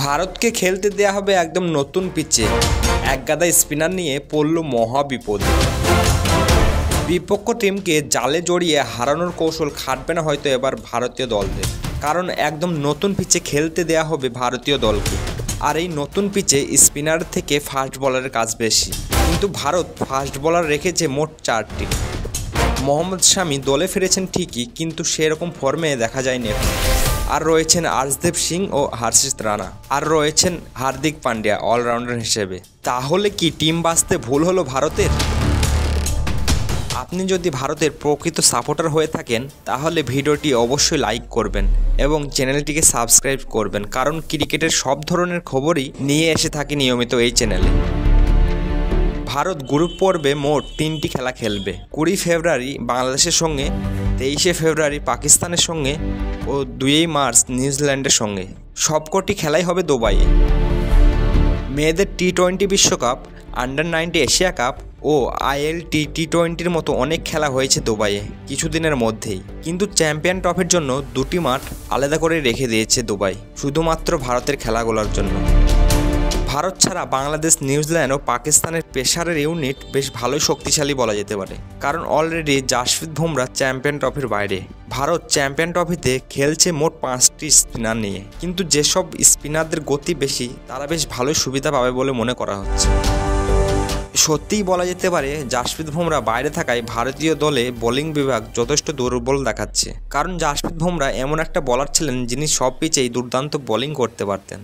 ভারতকে খেলতে দেয়া হবে একদম নতুন পিচে। একগাদা স্পিনার নিয়ে পড়ল মহা বিপদে। বিপক্ষ টিমকে জালে জড়িয়ে হারানোর কৌশল খাটবে না হয়তো এবার ভারতীয় দলদের, কারণ একদম নতুন পিচে খেলতে দেয়া হবে ভারতীয় দলকে। আর এই নতুন পিচে স্পিনার থেকে ফাস্ট বলারের কাজ বেশি, কিন্তু ভারত ফাস্ট বলার রেখেছে মোট 4টি। মোহাম্মদ শামি দলে ফিরেছেন ঠিকই, কিন্তু সেরকম ফর্মে দেখা যায়নি এখন। আর রয়েছেন আর্শদীপ সিং ও হর্ষিত রানা, আর রয়েছেন হার্দিক পান্ডিয়া অলরাউন্ডার হিসেবে। তাহলে কি টিম বাঁচতে ভুল হলো ভারতের? আপনি যদি ভারতের প্রকৃত সাপোর্টার হয়ে থাকেন তাহলে ভিডিওটি অবশ্যই লাইক করবেন এবং চ্যানেলটিকে সাবস্ক্রাইব করবেন, কারণ ক্রিকেটের সব ধরনের খবরই নিয়ে এসে থাকে নিয়মিত এই চ্যানেলে। ভারত গ্রুপ পর্বে মোট 3টি খেলা খেলবে। 20 ফেব্রুয়ারি বাংলাদেশের সঙ্গে, 23 ফেব্রুয়ারি পাকিস্তানের সঙ্গে ও 2 মার্চ নিউজিল্যান্ডের সঙ্গে। সবকটি খেলাই হবে দুবাইয়ে। মেয়েদের টি20 বিশ্বকাপ, আন্ডার-19 এশিয়া কাপ ও ILT টি20-র মতো অনেক খেলা হয়েছে দুবাইয়ে কিছুদিনের মধ্যেই, কিন্তু চ্যাম্পিয়ন ট্রফির জন্য 2টি মাঠ আলাদা করে রেখে দিয়েছে দুবাই, শুধুমাত্র ভারতের খেলাগুলোর জন্য। ভারত ছাড়া বাংলাদেশ, নিউজিল্যান্ড ও পাকিস্তানের পেসারের ইউনিট বেশ ভালোই শক্তিশালী বলা যেতে পারে, কারণ অলরেডি জাসপ্রীত বুমরা চ্যাম্পিয়ন ট্রফির বাইরে। ভারত চ্যাম্পিয়ন ট্রফিতে খেলছে মোট 5টি স্পিনার নিয়ে, কিন্তু যেসব স্পিনারদের গতি বেশি তারা বেশ ভালোই সুবিধা পাবে বলে মনে করা হচ্ছে। সত্যিই বলা যেতে পারে জাসপ্রীত বুমরা বাইরে থাকায় ভারতীয় দলে বোলিং বিভাগ যথেষ্ট দুর্বল দেখাচ্ছে, কারণ জাসপ্রীত বুমরা এমন একটা বোলার ছিলেন যিনি সব পিচেই দুর্দান্ত বোলিং করতে পারতেন।